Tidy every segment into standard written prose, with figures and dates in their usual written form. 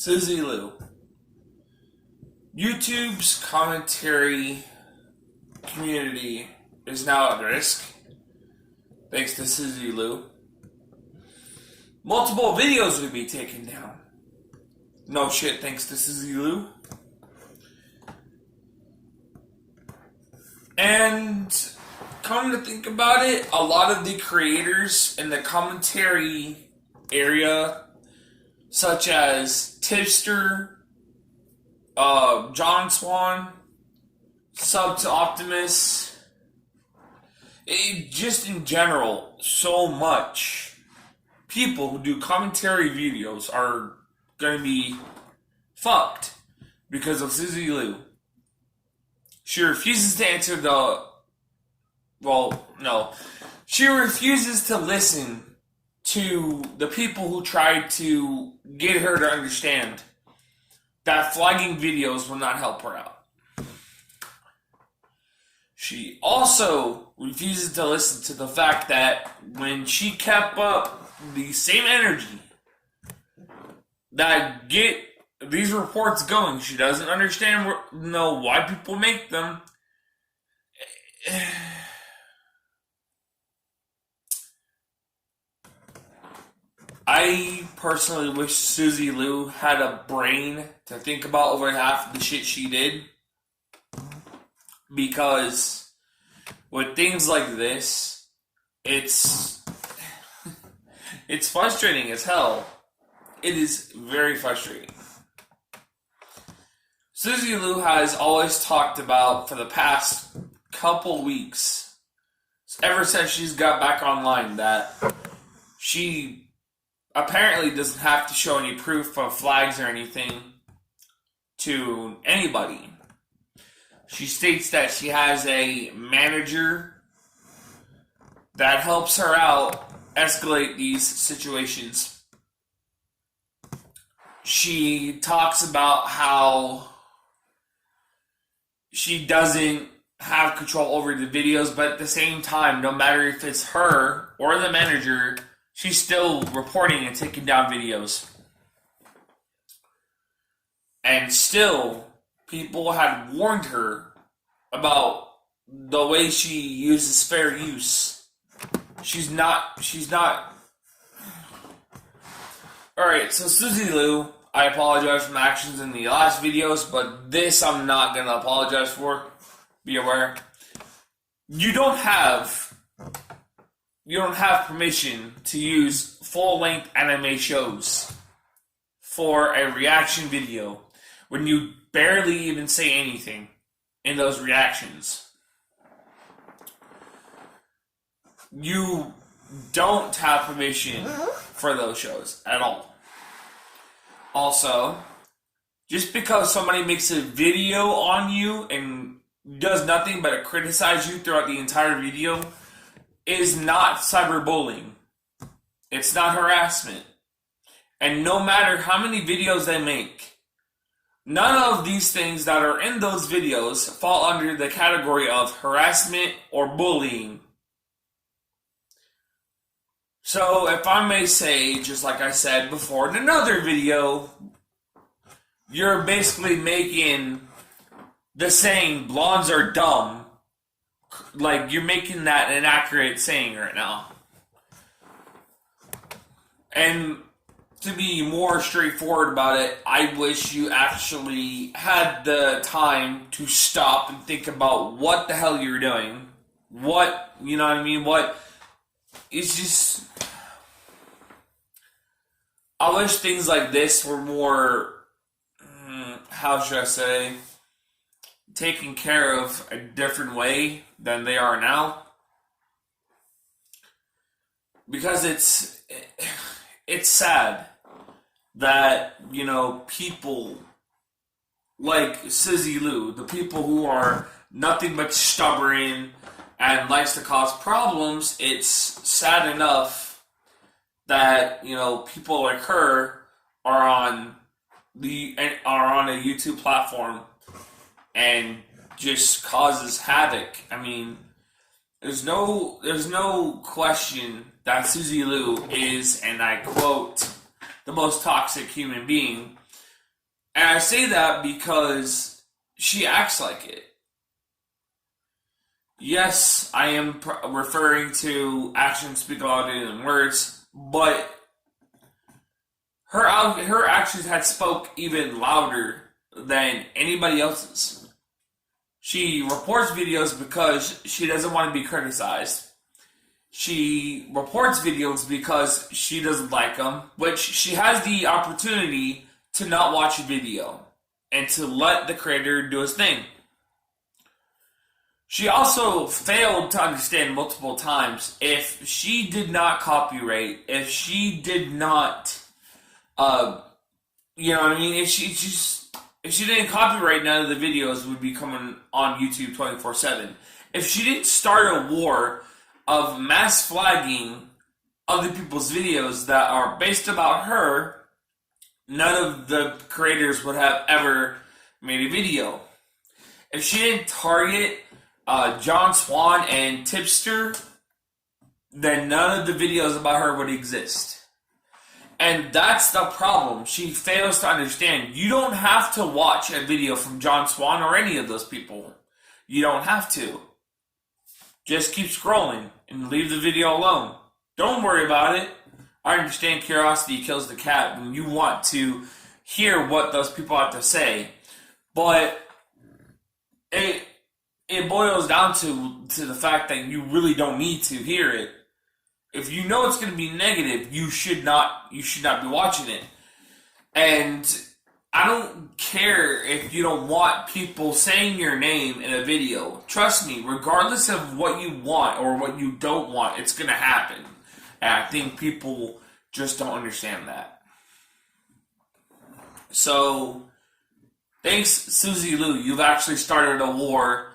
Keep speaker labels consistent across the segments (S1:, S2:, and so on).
S1: Suzy LU. YouTube's commentary community is now at risk, thanks to Suzy LU. Multiple videos will be taken down. No shit, thanks to Suzy LU. And come to think about it, a lot of the creators in the commentary area, such as Tipster, John Swan, Sub to Optimus, just in general, so much people who do commentary videos are going to be fucked because of Suzy LU. She refuses to answer she refuses to listen to the people who tried to get her to understand that flagging videos will not help her out. She also refuses to listen to the fact that when she kept up the same energy that get these reports going, she doesn't understand why people make them. I personally wish Suzy LU had a brain to think about over half of the shit she did. Because with things like this, it's frustrating as hell. It is very frustrating. Suzy LU has always talked about for the past couple weeks, ever since she's got back online, that she apparently doesn't have to show any proof of flags or anything to anybody. She states that she has a manager that helps her out escalate these situations. She talks about how she doesn't have control over the videos, but at the same time, no matter if it's her or the manager, she's still reporting and taking down videos. And still, people had warned her about the way she uses fair use. She's not. Alright, so Suzy LU, I apologize for my actions in the last videos, but this I'm not going to apologize for. Be aware. You don't have permission to use full-length anime shows for a reaction video when you barely even say anything in those reactions. You don't have permission for those shows at all. Also, just because somebody makes a video on you and does nothing but criticize you throughout the entire video is not cyberbullying. It's not harassment. And no matter how many videos they make, none of these things that are in those videos fall under the category of harassment or bullying. So, if I may say, just like I said before in another video, you're basically making the saying, blondes are dumb, like you're making that an accurate saying right now. And to be more straightforward about it, I wish you actually had the time to stop and think about what the hell you're doing. What, you know what I mean? It's just, I wish things like this were more, how should I say, taken care of a different way than they are now. Because it's sad that, people like Suzy LU, the people who are nothing but stubborn and likes to cause problems, it's sad enough that, people like her are on a YouTube platform and just causes havoc. I mean, there's no question that Suzy LU is, and I quote, the most toxic human being And I say that because she acts like it. Yes, I am referring to actions speak louder than words, but her actions had spoke even louder than anybody else's. She reports videos because she doesn't want to be criticized. She reports videos because she doesn't like them, which she has the opportunity to not watch a video and to let the creator do his thing. She also failed to understand multiple times if she did not copyright, if she did not, you know what I mean? If she didn't copyright, none of the videos would be coming on YouTube 24/7. If she didn't start a war of mass flagging other people's videos that are based about her, none of the creators would have ever made a video. If she didn't target John Swan and Tipster, then none of the videos about her would exist. And that's the problem. She fails to understand. You don't have to watch a video from John Swan or any of those people. You don't have to. Just keep scrolling and leave the video alone. Don't worry about it. I understand curiosity kills the cat when you want to hear what those people have to say. But it boils down to the fact that you really don't need to hear it. If you know it's going to be negative, you should not be watching it. And I don't care if you don't want people saying your name in a video. Trust me, regardless of what you want or what you don't want, it's going to happen. And I think people just don't understand that. So, thanks, Suzy LU. You've actually started a war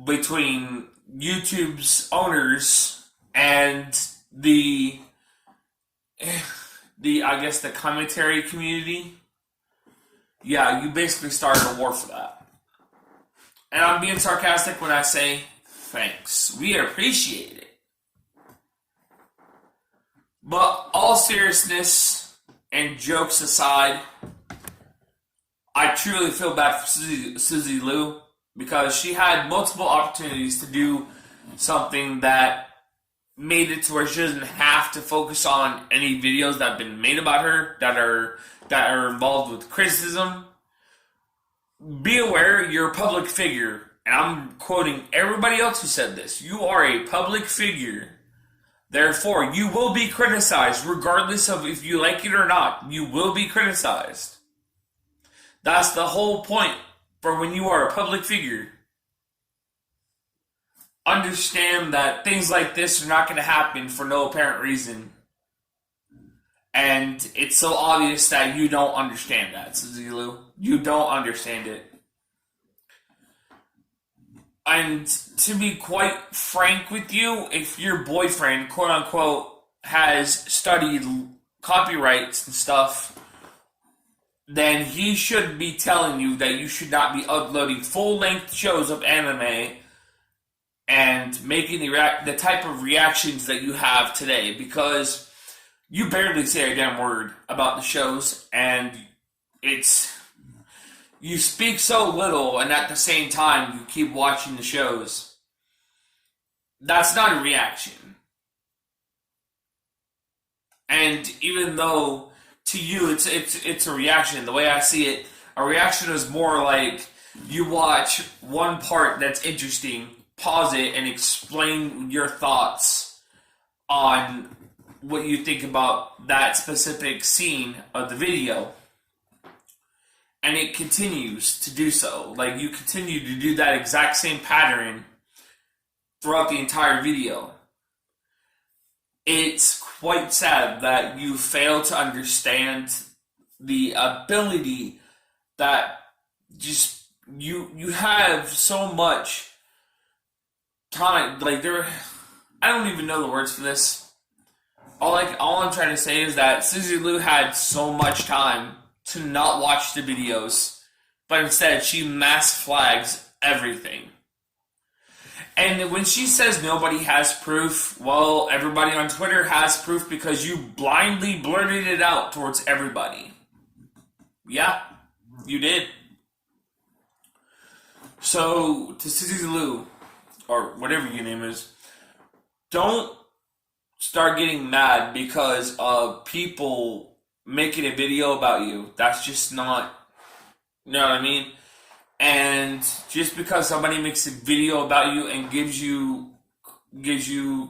S1: between YouTube's owners and the I guess the commentary community. Yeah, you basically started a war for that. And I'm being sarcastic when I say thanks. We appreciate it. But all seriousness and jokes aside, I truly feel bad for Suzy LU because she had multiple opportunities to do something that made it to where she doesn't have to focus on any videos that have been made about her that are involved with criticism. Be aware you're a public figure, and I'm quoting everybody else who said this. You are a public figure. Therefore, you will be criticized regardless of if you like it or not. You will be criticized. That's the whole point for when you are a public figure. Understand that things like this are not going to happen for no apparent reason. And it's so obvious that you don't understand that, Suzy LU. You don't understand it. And to be quite frank with you, if your boyfriend, quote unquote, has studied copyrights and stuff, then he should be telling you that you should not be uploading full-length shows of anime and making the type of reactions that you have today, because you barely say a damn word about the shows, and you speak so little, and at the same time you keep watching the shows. That's not a reaction. And even though to you it's a reaction, the way I see it, a reaction is more like you watch one part that's interesting, pause it, and explain your thoughts on what you think about that specific scene of the video. And it continues to do so. Like, you continue to do that exact same pattern throughout the entire video. It's quite sad that you fail to understand the ability that just you have so much time. Like, I don't even know the words for this. All I'm trying to say is that Suzy LU had so much time to not watch the videos, but instead she mass flags everything. And when she says nobody has proof, well, everybody on Twitter has proof because you blindly blurted it out towards everybody. Yeah, You did. So, to Suzy LU, or whatever your name is, don't start getting mad because of people making a video about you. That's just not, you know what I mean? And just because somebody makes a video about you and gives you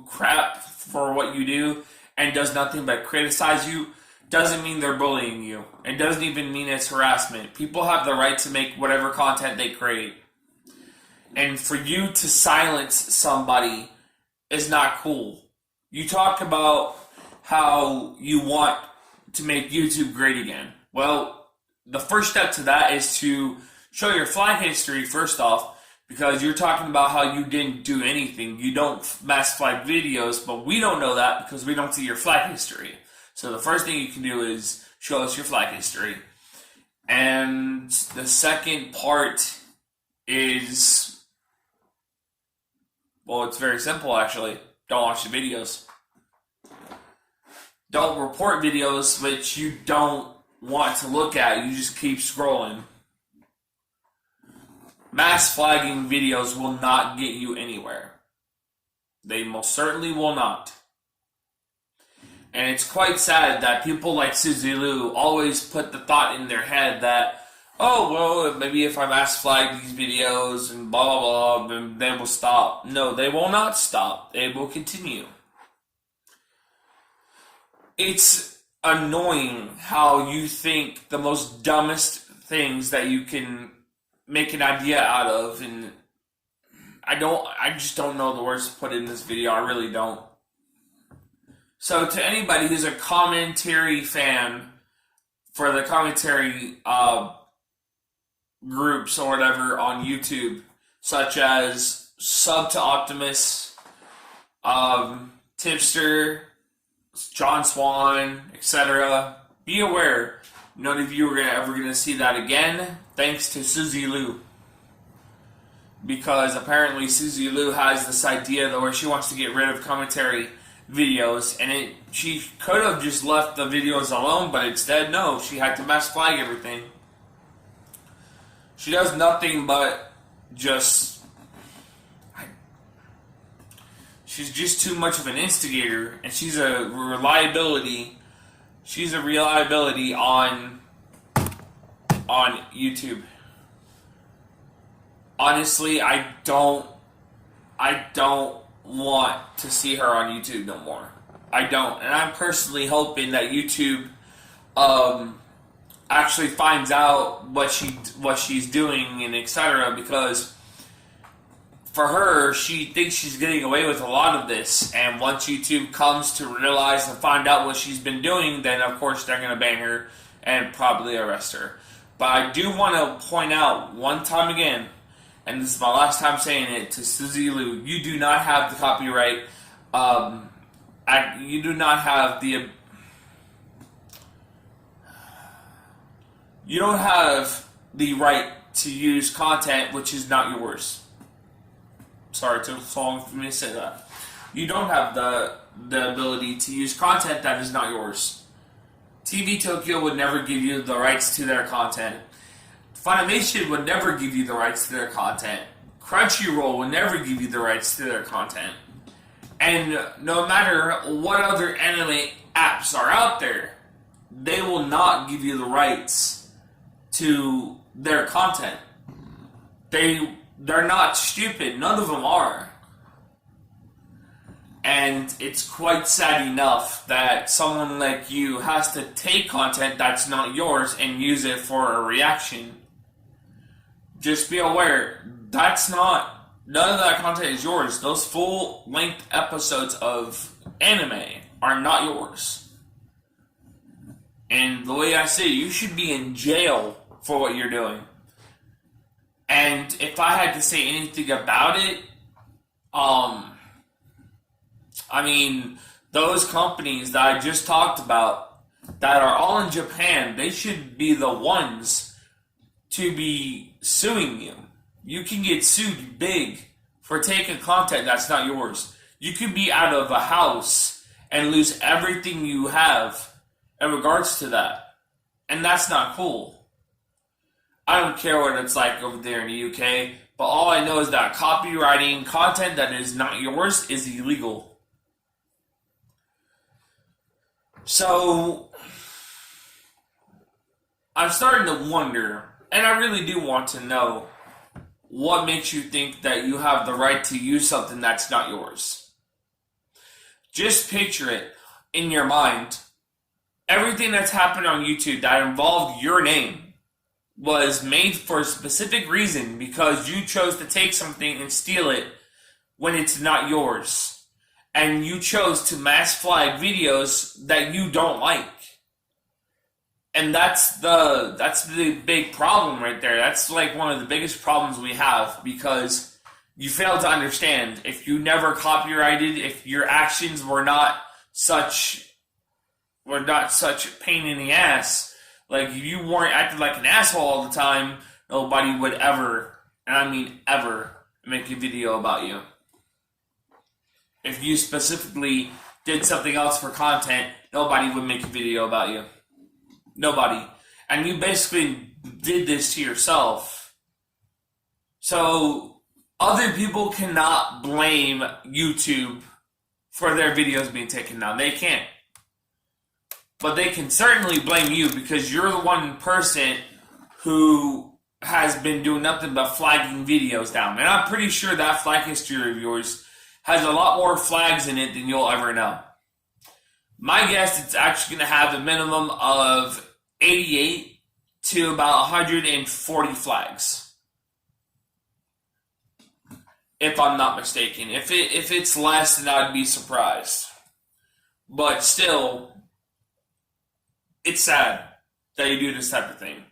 S1: crap for what you do and does nothing but criticize you, doesn't mean they're bullying you. It doesn't even mean it's harassment. People have the right to make whatever content they create. And for you to silence somebody is not cool. You talk about how you want to make YouTube great again. Well, the first step to that is to show your flag history first off, because you're talking about how you didn't do anything. You don't mass flag videos, but we don't know that because we don't see your flag history. So the first thing you can do is show us your flag history. And the second part is, well, it's very simple actually. Don't watch the videos. Don't report videos which you don't want to look at. You just keep scrolling. Mass flagging videos will not get you anywhere. They most certainly will not. And it's quite sad that people like Suzy LU always put the thought in their head that, oh, well, maybe if I mass flag these videos and blah, blah, blah, then they will stop. No, they will not stop. They will continue. It's annoying how you think the most dumbest things that you can make an idea out of, and I just don't know the words to put in this video. I really don't. So to anybody who's a commentary fan for the commentary groups or whatever on YouTube, such as Sub to Optimus, Tipster, John Swan, etc., be aware, none of you are ever going to see that again, thanks to Suzy LU. Because apparently Suzy LU has this idea where she wants to get rid of commentary videos, and she could have just left the videos alone, but instead, no, she had to mass flag everything. She does nothing but just... She's just too much of an instigator, and she's a reliability on YouTube. Honestly, I don't want to see her on YouTube no more. I don't, and I'm personally hoping that YouTube actually finds out what she's doing and etc. Because for her, she thinks she's getting away with a lot of this, and once YouTube comes to realize and find out what she's been doing, then of course they're going to ban her and probably arrest her. But I do want to point out one time again, and this is my last time saying it, to Suzy LU, you do not have the copyright, you do not have the, you don't have the right to use content which is not yours. Sorry, it took so long for me to say that. You don't have the ability to use content that is not yours. TV Tokyo would never give you the rights to their content. Funimation would never give you the rights to their content. Crunchyroll would never give you the rights to their content. And no matter what other anime apps are out there, they will not give you the rights to their content. They're not stupid. None of them are. And it's quite sad enough that someone like you has to take content that's not yours and use it for a reaction. Just be aware, none of that content is yours. Those full-length episodes of anime are not yours. And the way I say it, you should be in jail for what you're doing. And if I had to say anything about it, I mean, those companies that I just talked about that are all in Japan, they should be the ones to be suing you. You can get sued big for taking content that's not yours. You could be out of a house and lose everything you have in regards to that. And that's not cool. I don't care what it's like over there in the UK, but all I know is that copywriting content that is not yours is illegal. So, I'm starting to wonder, and I really do want to know, what makes you think that you have the right to use something that's not yours? Just picture it in your mind. Everything that's happened on YouTube that involved your name was made for a specific reason because you chose to take something and steal it when it's not yours. And you chose to mass flag videos that you don't like. And that's the big problem right there. That's like one of the biggest problems we have because you fail to understand. If you never copyrighted, if your actions were not such pain in the ass, like if you weren't acting like an asshole all the time, nobody would ever, and I mean ever, make a video about you. If you specifically did something else for content, nobody would make a video about you. Nobody. And you basically did this to yourself. So, other people cannot blame YouTube for their videos being taken down. They can't. But they can certainly blame you because you're the one person who has been doing nothing but flagging videos down. And I'm pretty sure that flag history of yours has a lot more flags in it than you'll ever know. My guess, it's actually going to have a minimum of 88 to about 140 flags. If I'm not mistaken. If it's less, then I'd be surprised. But still, it's sad that you do this type of thing.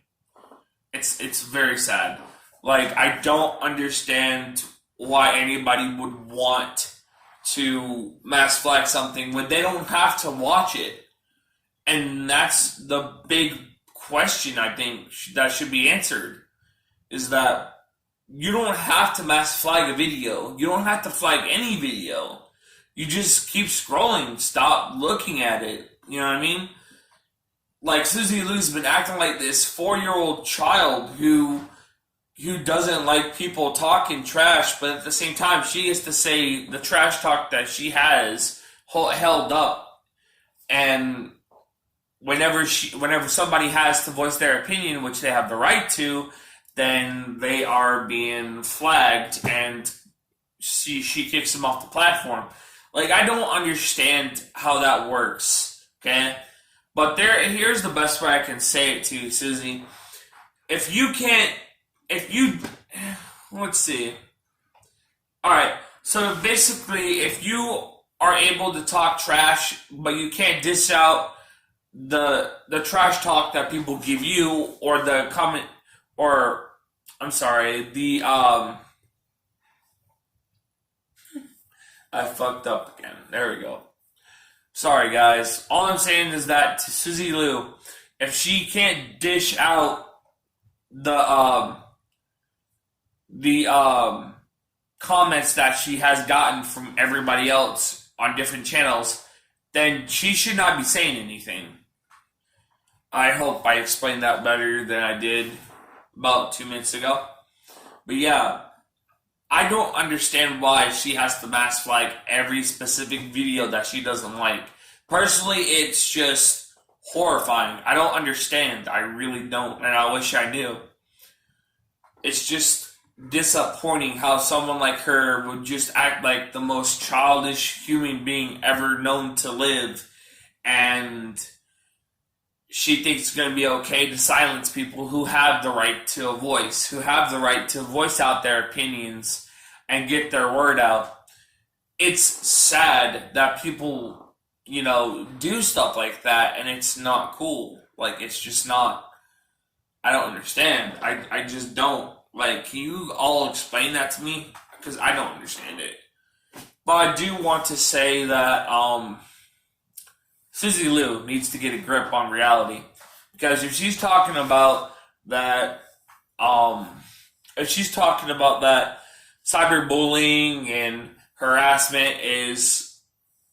S1: It's very sad. Like, I don't understand why anybody would want to mass flag something when they don't have to watch it. And that's the big question, I think, that should be answered. Is that you don't have to mass flag a video. You don't have to flag any video. You just keep scrolling. Stop looking at it. You know what I mean? Like, Suzy LU's been acting like this 4-year-old child who doesn't like people talking trash, but at the same time, she gets to say the trash talk that she has held up. And whenever somebody has to voice their opinion, which they have the right to, then they are being flagged, and she kicks them off the platform. Like, I don't understand how that works, okay? But here's the best way I can say it to you, Suzy. Let's see. Alright, so basically, if you are able to talk trash, but you can't dish out the trash talk that people give you, or the comment, or, I'm sorry, I fucked up again. There we go. Sorry, guys. All I'm saying is that to Suzy LU, if she can't dish out the comments that she has gotten from everybody else on different channels, then she should not be saying anything. I hope I explained that better than I did about 2 minutes ago. But yeah, I don't understand why she has to mass flag every specific video that she doesn't like. Personally, it's just horrifying. I don't understand. I really don't, and I wish I knew. It's just disappointing how someone like her would just act like the most childish human being ever known to live, and she thinks it's going to be okay to silence people who have the right to a voice, who have the right to voice out their opinions and get their word out. It's sad that people, do stuff like that, and it's not cool. Like, it's just not. I don't understand. I just don't. Like, can you all explain that to me? Because I don't understand it. But I do want to say that, Suzy LU needs to get a grip on reality, because if she's talking about that, cyberbullying and harassment is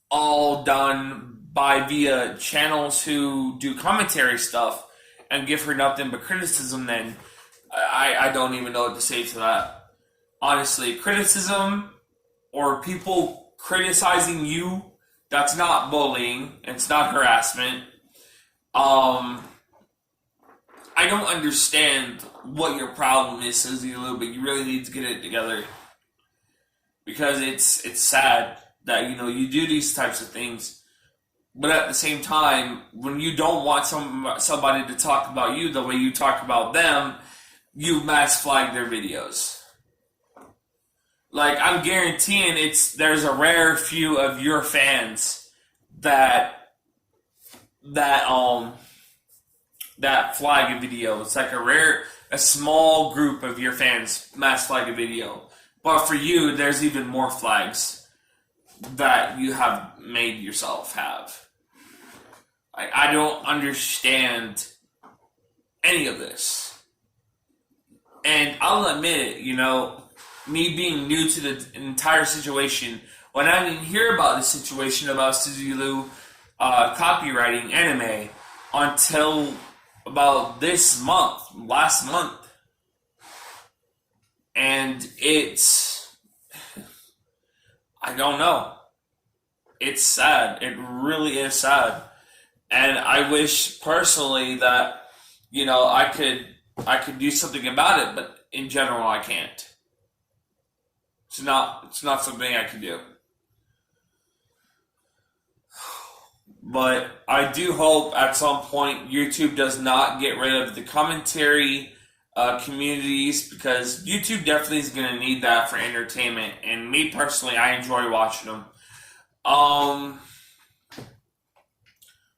S1: all done via channels who do commentary stuff and give her nothing but criticism, then I don't even know what to say to that. Honestly, criticism or people criticizing you, that's not bullying. It's not harassment. I don't understand what your problem is, Suzy LU, but you really need to get it together. Because it's sad that, you do these types of things. But at the same time, when you don't want somebody to talk about you the way you talk about them, you mass flag their videos. Like, I'm guaranteeing there's a rare few of your fans that flag a video. It's like a small group of your fans mass flag a video. But for you, there's even more flags that you have made yourself have. I don't understand any of this. And I'll admit it, me being new to the entire situation, when I didn't hear about the situation about Suzy LU copywriting anime until about last month. And I don't know. It's sad. It really is sad. And I wish personally that, I could do something about it, but in general I can't. It's not something I can do. But I do hope at some point YouTube does not get rid of the commentary communities, because YouTube definitely is going to need that for entertainment. And me personally, I enjoy watching them.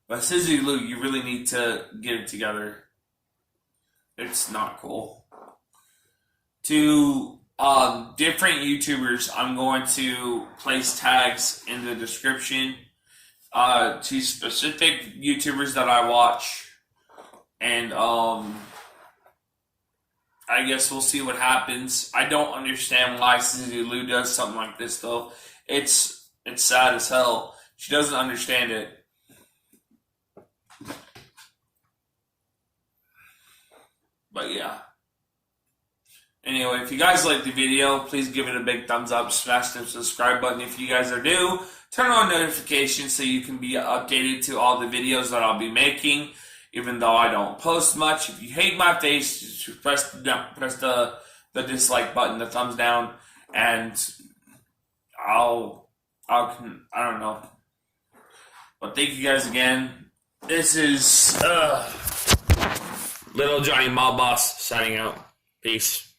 S1: But Suzy LU, you really need to get it together. It's not cool. To different YouTubers, I'm going to place tags in the description to specific YouTubers that I watch. And I guess we'll see what happens. I don't understand why Suzy LU does something like this, though. It's sad as hell. She doesn't understand it. But yeah. Anyway, if you guys liked the video, please give it a big thumbs up. Smash the subscribe button if you guys are new. Turn on notifications so you can be updated to all the videos that I'll be making. Even though I don't post much. If you hate my face, just press the dislike button, the thumbs down, and I don't know. But thank you guys again. This is Little Johnny Mob Boss signing out. Peace.